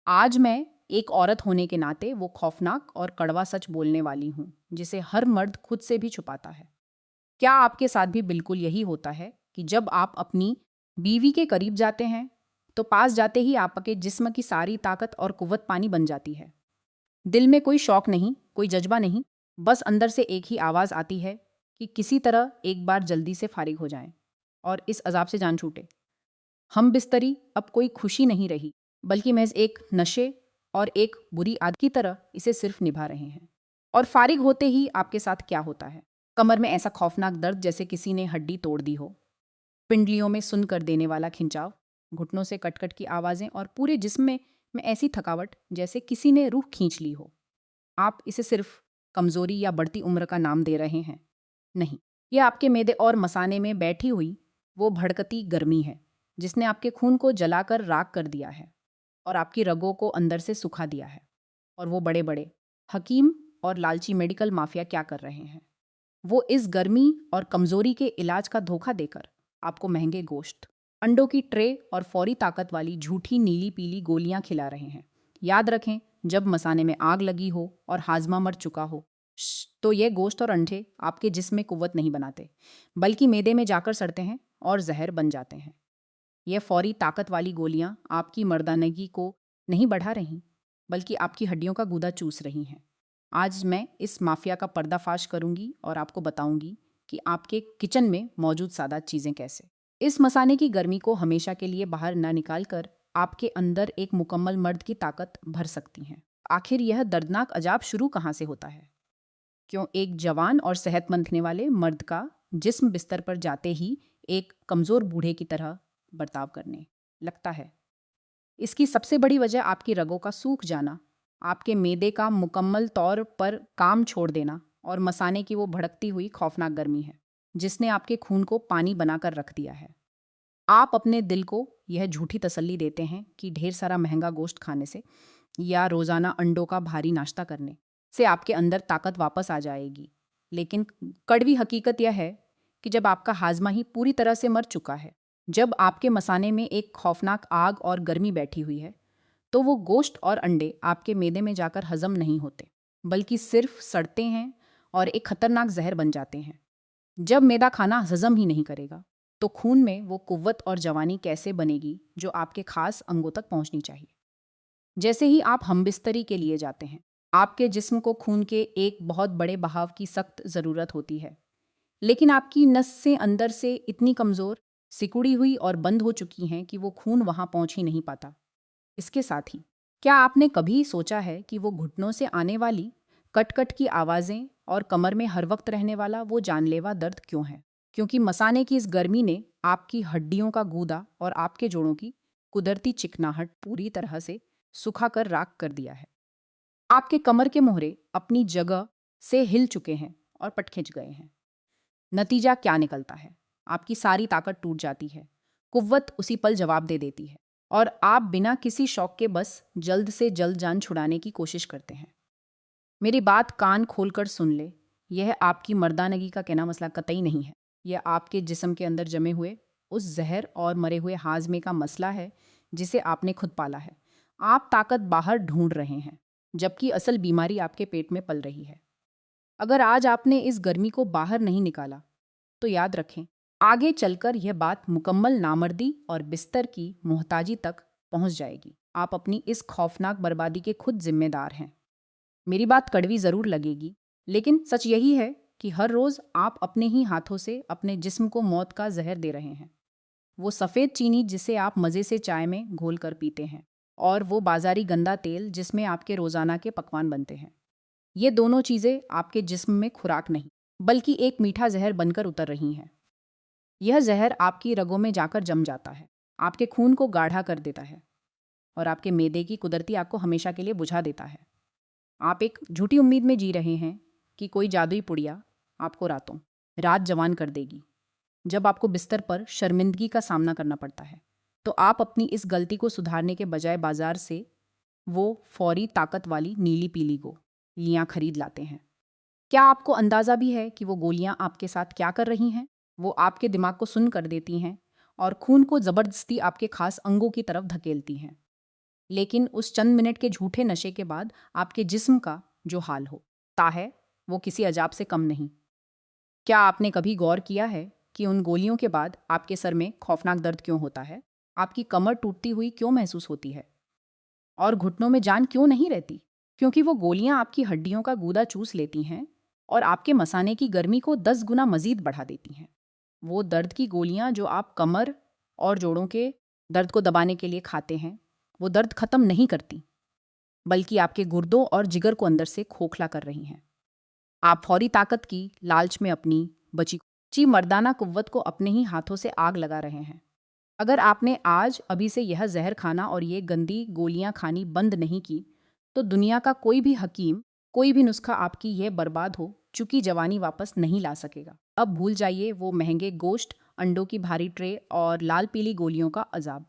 आज मैं एक औरत होने के नाते वो खौफनाक और कड़वा सच बोलने वाली हूँ जिसे हर मर्द खुद से भी छुपाता है। क्या आपके साथ भी बिल्कुल यही होता है कि जब आप अपनी बीवी के करीब जाते हैं तो पास जाते ही आपके जिस्म की सारी ताकत और कुव्वत पानी बन जाती है? दिल में कोई शौक नहीं, कोई जज्बा नहीं, बस अंदर से एक ही आवाज़ आती है कि किसी तरह एक बार जल्दी से फारिग हो जाएं और इस अजाब से जान छूटे। हम बिस्तरी अब कोई खुशी नहीं रही, बल्कि महज एक नशे और एक बुरी आदत की तरह इसे सिर्फ निभा रहे हैं। और फारिग होते ही आपके साथ क्या होता है? कमर में ऐसा खौफनाक दर्द जैसे किसी ने हड्डी तोड़ दी हो, पिंडलियों में सुन कर देने वाला खिंचाव, घुटनों से कटकट की आवाज़ें और पूरे जिस्म में ऐसी थकावट जैसे किसी ने रूह खींच ली हो। आप इसे सिर्फ कमज़ोरी या बढ़ती उम्र का नाम दे रहे हैं। नहीं, यह आपके मैदे और मसाने में बैठी हुई वो भड़कती गर्मी है जिसने आपके खून को जलाकर राख कर दिया है और आपकी रगों को अंदर से सुखा दिया है। और वो बड़े बड़े हकीम और लालची मेडिकल माफिया क्या कर रहे हैं? वो इस गर्मी और कमजोरी के इलाज का धोखा देकर आपको महंगे गोश्त, अंडों की ट्रे और फौरी ताकत वाली झूठी नीली पीली गोलियां खिला रहे हैं। याद रखें, जब मसाने में आग लगी हो और हाजमा मर चुका हो, तो ये गोश्त और अंडे आपके जिस्म में कुव्वत नहीं बनाते, बल्कि मैदे में जाकर सड़ते हैं और जहर बन जाते हैं। ये फौरी ताकत वाली गोलियां आपकी मर्दानगी को नहीं बढ़ा रही, बल्कि आपकी हड्डियों का गूदा चूस रही हैं। आज मैं इस माफिया का पर्दाफाश करूंगी और आपको बताऊंगी कि आपके किचन में मौजूद सादा चीज़ें कैसे इस मसाने की गर्मी को हमेशा के लिए बाहर न निकाल कर आपके अंदर एक मुकम्मल मर्द की ताकत भर सकती हैं। आखिर यह दर्दनाक अजाब शुरू कहाँ से होता है? क्यों एक जवान और सेहतमंद दिखने वाले मर्द का जिस्म बिस्तर पर जाते ही एक कमज़ोर बूढ़े की तरह बर्ताव करने लगता है? इसकी सबसे बड़ी वजह आपकी रगों का सूख जाना, आपके मैदे का मुकम्मल तौर पर काम छोड़ देना और मसाने की वो भड़कती हुई खौफनाक गर्मी है जिसने आपके खून को पानी बनाकर रख दिया है। आप अपने दिल को यह झूठी तसल्ली देते हैं कि ढेर सारा महंगा गोश्त खाने से या रोज़ाना अंडों का भारी नाश्ता करने से आपके अंदर ताकत वापस आ जाएगी। लेकिन कड़वी हकीकत यह है कि जब आपका हाजमा ही पूरी तरह से मर चुका है, जब आपके मसाने में एक खौफनाक आग और गर्मी बैठी हुई है, तो वो गोश्त और अंडे आपके मैदे में जाकर हजम नहीं होते, बल्कि सिर्फ सड़ते हैं और एक खतरनाक जहर बन जाते हैं। जब मैदा खाना हजम ही नहीं करेगा, तो खून में वो कुव्वत और जवानी कैसे बनेगी जो आपके खास अंगों तक पहुंचनी चाहिए? जैसे ही आप हमबिस्तरी के लिए जाते हैं, आपके जिस्म को खून के एक बहुत बड़े बहाव की सख्त ज़रूरत होती है, लेकिन आपकी नसें अंदर से इतनी कमज़ोर, सिकुड़ी हुई और बंद हो चुकी हैं कि वो खून वहाँ पहुँच ही नहीं पाता। इसके साथ ही, क्या आपने कभी सोचा है कि वो घुटनों से आने वाली कट-कट की आवाज़ें और कमर में हर वक्त रहने वाला वो जानलेवा दर्द क्यों है? क्योंकि मसाने की इस गर्मी ने आपकी हड्डियों का गूदा और आपके जोड़ों की कुदरती चिकनाहट पूरी तरह से सुखा कर राख कर दिया है। आपके कमर के मोहरे अपनी जगह से हिल चुके हैं और पट खिंच गए हैं। नतीजा क्या निकलता है? आपकी सारी ताकत टूट जाती है, कुव्वत उसी पल जवाब दे देती है और आप बिना किसी शौक के बस जल्द से जल्द जान छुड़ाने की कोशिश करते हैं। मेरी बात कान खोलकर सुन ले, यह आपकी मर्दानगी का कहना मसला कतई नहीं है। यह आपके जिस्म के अंदर जमे हुए उस जहर और मरे हुए हाजमे का मसला है जिसे आपने खुद पाला है। आप ताकत बाहर ढूंढ रहे हैं, जबकि असल बीमारी आपके पेट में पल रही है। अगर आज आपने इस गर्मी को बाहर नहीं निकाला, तो याद रखें, आगे चलकर यह बात मुकम्मल नामर्दी और बिस्तर की मोहताजी तक पहुंच जाएगी। आप अपनी इस खौफनाक बर्बादी के खुद जिम्मेदार हैं। मेरी बात कड़वी ज़रूर लगेगी, लेकिन सच यही है कि हर रोज़ आप अपने ही हाथों से अपने जिस्म को मौत का जहर दे रहे हैं। वो सफ़ेद चीनी जिसे आप मज़े से चाय में घोल कर पीते हैं, और वो बाज़ारी गंदा तेल जिसमें आपके रोज़ाना के पकवान बनते हैं। ये दोनों चीज़ें आपके जिस्म में खुराक नहीं, बल्कि एक मीठा जहर बनकर उतर रही हैं। यह जहर आपकी रगों में जाकर जम जाता है, आपके खून को गाढ़ा कर देता है और आपके मैदे की कुदरती आग को हमेशा के लिए बुझा देता है। आप एक झूठी उम्मीद में जी रहे हैं कि कोई जादुई पुड़िया आपको रातों रात जवान कर देगी। जब आपको बिस्तर पर शर्मिंदगी का सामना करना पड़ता है, तो आप अपनी इस गलती को सुधारने के बजाय बाजार से वो फौरी ताकत वाली नीली पीली गोलियां खरीद लाते हैं। क्या आपको अंदाज़ा भी है कि वो गोलियां आपके साथ क्या कर रही हैं? वो आपके दिमाग को सुन्न कर देती हैं और खून को ज़बरदस्ती आपके खास अंगों की तरफ धकेलती हैं। लेकिन उस चंद मिनट के झूठे नशे के बाद आपके जिस्म का जो हाल होता है वो किसी अजाब से कम नहीं। क्या आपने कभी गौर किया है कि उन गोलियों के बाद आपके सर में खौफनाक दर्द क्यों होता है? आपकी कमर टूटती हुई क्यों महसूस होती है? और घुटनों में जान क्यों नहीं रहती? क्योंकि वो गोलियां आपकी हड्डियों का गूदा चूस लेती हैं और आपके मसाने की गर्मी को 10 गुना मजीद बढ़ा देती हैं। वो दर्द की गोलियां जो आप कमर और जोड़ों के दर्द को दबाने के लिए खाते हैं, वो दर्द खत्म नहीं करती, बल्कि आपके गुर्दों और जिगर को अंदर से खोखला कर रही हैं। आप फौरी ताकत की लालच में अपनी बची मर्दाना कुव्वत को अपने ही हाथों से आग लगा रहे हैं। अगर आपने आज अभी से यह जहर खाना और ये गंदी गोलियां खानी बंद नहीं की, तो दुनिया का कोई भी हकीम, कोई भी नुस्खा आपकी यह बर्बाद हो चुकी जवानी वापस नहीं ला सकेगा। अब भूल जाइए वो महंगे गोश्त, अंडों की भारी ट्रे और लाल पीली गोलियों का अजाब।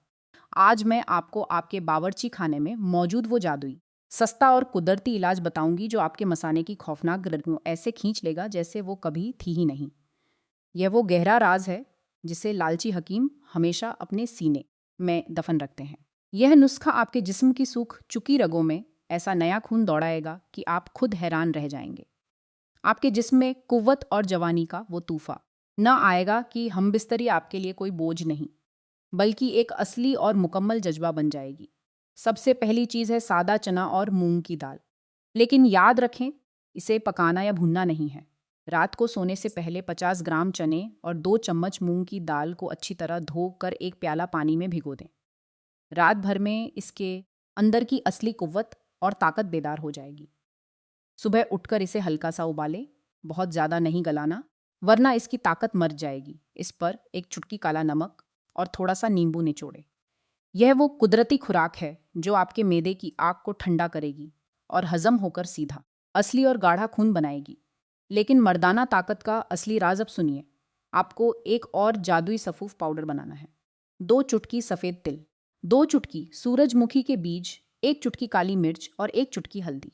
आज मैं आपको आपके बावर्ची खाने में मौजूद वो जादुई, सस्ता और कुदरती इलाज बताऊंगी जो आपके मसाने की खौफनाक गर्मियों ऐसे खींच लेगा जैसे वो कभी थी ही नहीं। यह वो गहरा राज है जिसे लालची हकीम हमेशा अपने सीने में दफन रखते हैं। यह नुस्खा आपके जिस्म की सूख चुकी रगों में ऐसा नया खून दौड़ाएगा कि आप खुद हैरान रह जाएंगे। आपके जिस्म में कुव्वत और जवानी का वो तूफा न आएगा कि हम बिस्तरी आपके लिए कोई बोझ नहीं, बल्कि एक असली और मुकम्मल जज्बा बन जाएगी। सबसे पहली चीज़ है सादा चना और मूंग की दाल। लेकिन याद रखें, इसे पकाना या भुनना नहीं है। रात को सोने से पहले 50 ग्राम चने और 2 चम्मच मूंग की दाल को अच्छी तरह धोकर एक प्याला पानी में भिगो दें। रात भर में इसके अंदर की असली कुव्वत और ताकत बेदार हो जाएगी। सुबह उठकर इसे हल्का सा उबालें, बहुत ज़्यादा नहीं गलाना, वरना इसकी ताकत मर जाएगी। इस पर एक चुटकी काला नमक और थोड़ा सा नींबू निचोड़े। यह वो कुदरती खुराक है जो आपके मैदे की आग को ठंडा करेगी और हजम होकर सीधा, असली और गाढ़ा खून बनाएगी। लेकिन मर्दाना ताकत का असली राज अब सुनिए। आपको एक और जादुई सफूफ पाउडर बनाना है। 2 चुटकी सफ़ेद तिल, 2 चुटकी सूरजमुखी के बीज, 1 चुटकी काली मिर्च और 1 चुटकी हल्दी।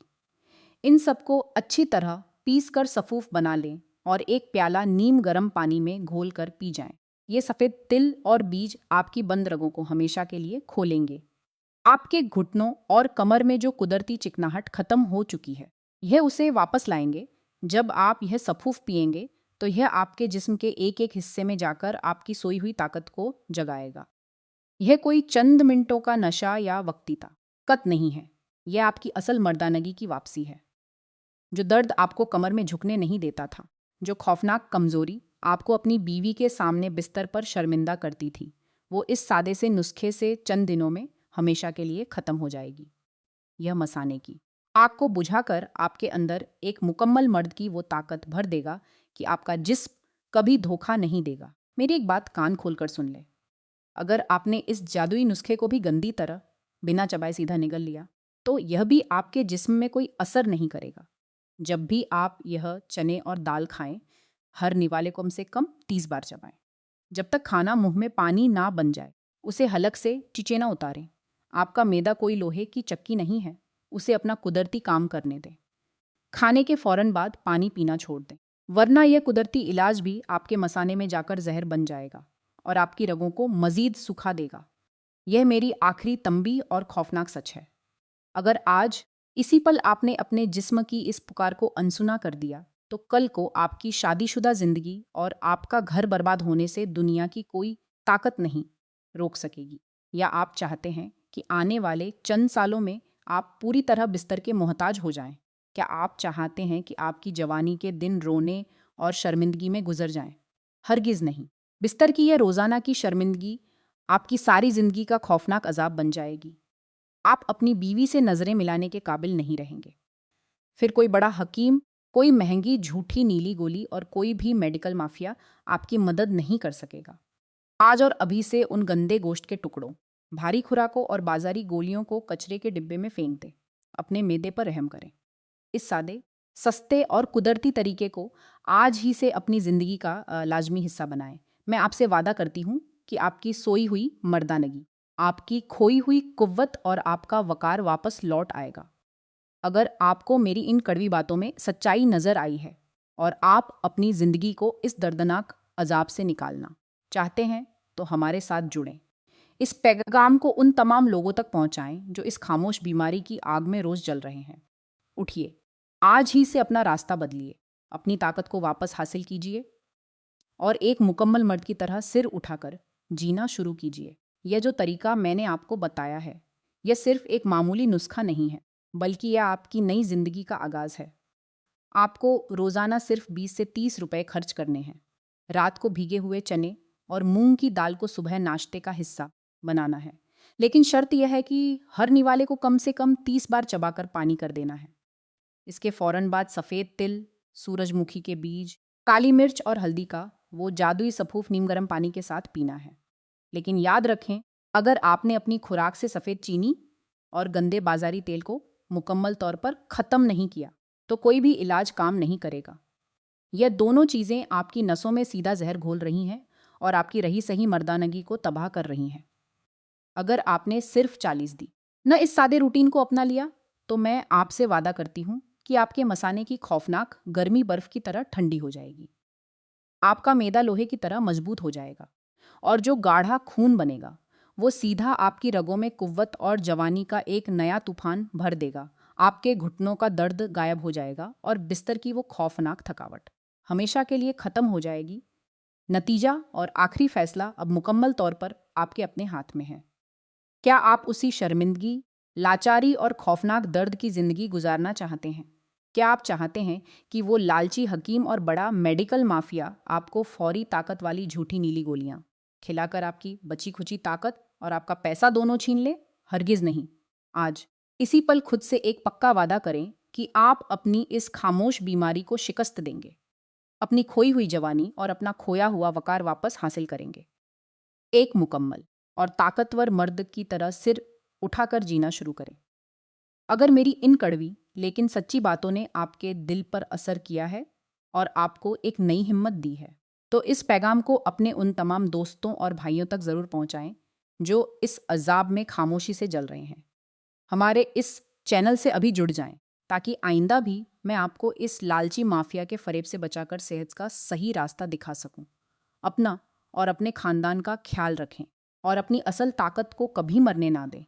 इन सबको अच्छी तरह पीस कर सफूफ बना लें और एक प्याला नीम गर्म पानी में घोल कर पी जाएं। ये सफ़ेद तिल और बीज आपकी बंद रगों को हमेशा के लिए खोलेंगे। आपके घुटनों और कमर में जो कुदरती चिकनाहट खत्म हो चुकी है, यह उसे वापस लाएंगे। जब आप यह सफूफ पिएंगे तो यह आपके जिस्म के एक एक हिस्से में जाकर आपकी सोई हुई ताकत को जगाएगा। यह कोई चंद मिनटों का नशा या वक्ती ताकत नहीं है, यह आपकी असल मर्दानगी की वापसी है। जो दर्द आपको कमर में झुकने नहीं देता था, जो खौफनाक कमजोरी आपको अपनी बीवी के सामने बिस्तर पर शर्मिंदा करती थी, वो इस सादे से नुस्खे से चंद दिनों में हमेशा के लिए खत्म हो जाएगी। यह मसाने की आग को बुझाकर आपके अंदर एक मुकम्मल मर्द की वो ताकत भर देगा कि आपका जिस्म कभी धोखा नहीं देगा। मेरी एक बात कान खोलकर सुन ले। अगर आपने इस जादुई नुस्खे को भी गंदी तरह बिना चबाए सीधा निगल लिया, तो यह भी आपके जिस्म में कोई असर नहीं करेगा। जब भी आप यह चने और दाल खाएं, हर निवाले को कम से कम 30 बार चबाएं। जब तक खाना मुंह में पानी ना बन जाए, उसे हलक से चिचेना उतारें। आपका मैदा कोई लोहे की चक्की नहीं है, उसे अपना कुदरती काम करने दें। खाने के फौरन बाद पानी पीना छोड़ दें, वरना यह कुदरती इलाज भी आपके मसाने में जाकर जहर बन जाएगा और आपकी रगों को मजीद सुखा देगा। यह मेरी आखिरी तंबी और खौफनाक सच है। अगर आज इसी पल आपने अपने जिस्म की इस पुकार को अनसुना कर दिया, तो कल को आपकी शादीशुदा जिंदगी और आपका घर बर्बाद होने से दुनिया की कोई ताकत नहीं रोक सकेगी। या आप चाहते हैं कि आने वाले चंद सालों में आप पूरी तरह बिस्तर के मोहताज हो जाएं? क्या आप चाहते हैं कि आपकी जवानी के दिन रोने और शर्मिंदगी में गुजर जाएं? हरगिज़ नहीं। बिस्तर की यह रोज़ाना की शर्मिंदगी आपकी सारी जिंदगी का खौफनाक अजाब बन जाएगी। आप अपनी बीवी से नजरें मिलाने के काबिल नहीं रहेंगे। फिर कोई बड़ा हकीम, कोई महंगी झूठी नीली गोली और कोई भी मेडिकल माफिया आपकी मदद नहीं कर सकेगा। आज और अभी से उन गंदे गोश्त के टुकड़ों, भारी खुराकों और बाजारी गोलियों को कचरे के डिब्बे में फेंक दें। अपने मैदे पर रहम करें। इस सादे, सस्ते और कुदरती तरीके को आज ही से अपनी जिंदगी का लाजमी हिस्सा बनाएं। मैं आपसे वादा करती हूँ कि आपकी सोई हुई मर्दानगी, आपकी खोई हुई कुव्वत और आपका वकार वापस लौट आएगा। अगर आपको मेरी इन कड़वी बातों में सच्चाई नजर आई है और आप अपनी जिंदगी को इस दर्दनाक अजाब से निकालना चाहते हैं, तो हमारे साथ जुड़ें। इस पैगाम को उन तमाम लोगों तक पहुंचाएं जो इस खामोश बीमारी की आग में रोज जल रहे हैं। उठिए, आज ही से अपना रास्ता बदलिए, अपनी ताकत को वापस हासिल कीजिए और एक मुकम्मल मर्द की तरह सिर उठाकर जीना शुरू कीजिए। यह जो तरीका मैंने आपको बताया है, यह सिर्फ एक मामूली नुस्खा नहीं है, बल्कि यह आपकी नई जिंदगी का आगाज है। आपको रोजाना सिर्फ 20 से 30 रुपए खर्च करने हैं। रात को भीगे हुए चने और मूंग की दाल को सुबह नाश्ते का हिस्सा बनाना है। लेकिन शर्त यह है कि हर निवाले को कम से कम 30 बार चबाकर पानी कर देना है। इसके फौरन बाद सफ़ेद तिल, सूरजमुखी के बीज, काली मिर्च और हल्दी का वो जादुई सफूफ नीम गर्म पानी के साथ पीना है। लेकिन याद रखें, अगर आपने अपनी खुराक से सफ़ेद चीनी और गंदे बाजारी तेल को मुकम्मल तौर पर ख़त्म नहीं किया, तो कोई भी इलाज काम नहीं करेगा। यह दोनों चीज़ें आपकी नसों में सीधा जहर घोल रही हैं और आपकी रही सही मर्दानगी को तबाह कर रही हैं। अगर आपने सिर्फ 40 दी न इस सादे रूटीन को अपना लिया, तो मैं आपसे वादा करती हूँ कि आपके मसाने की खौफनाक गर्मी बर्फ की तरह ठंडी हो जाएगी। आपका मैदा लोहे की तरह मजबूत हो जाएगा और जो गाढ़ा खून बनेगा वो सीधा आपकी रगों में कुव्वत और जवानी का एक नया तूफान भर देगा। आपके घुटनों का दर्द गायब हो जाएगा और बिस्तर की वो खौफनाक थकावट हमेशा के लिए ख़त्म हो जाएगी। नतीजा और आखिरी फैसला अब मुकम्मल तौर पर आपके अपने हाथ में है। क्या आप उसी शर्मिंदगी, लाचारी और खौफनाक दर्द की ज़िंदगी गुजारना चाहते हैं? क्या आप चाहते हैं कि वो लालची हकीम और बड़ा मेडिकल माफिया आपको फौरी ताकत वाली झूठी नीली गोलियां खिलाकर आपकी बची खुची ताकत और आपका पैसा दोनों छीन ले? हरगिज़ नहीं। आज इसी पल खुद से एक पक्का वादा करें कि आप अपनी इस खामोश बीमारी को शिकस्त देंगे, अपनी खोई हुई जवानी और अपना खोया हुआ वकार वापस हासिल करेंगे। एक मुकम्मल और ताकतवर मर्द की तरह सिर उठाकर जीना शुरू करें। अगर मेरी इन कड़वी लेकिन सच्ची बातों ने आपके दिल पर असर किया है और आपको एक नई हिम्मत दी है, तो इस पैगाम को अपने उन तमाम दोस्तों और भाइयों तक ज़रूर पहुंचाएं जो इस अजाब में खामोशी से जल रहे हैं। हमारे इस चैनल से अभी जुड़ जाएं ताकि आइंदा भी मैं आपको इस लालची माफिया के फरेब से बचाकर सेहत का सही रास्ता दिखा सकूं। अपना और अपने खानदान का ख्याल रखें और अपनी असल ताकत को कभी मरने ना दें।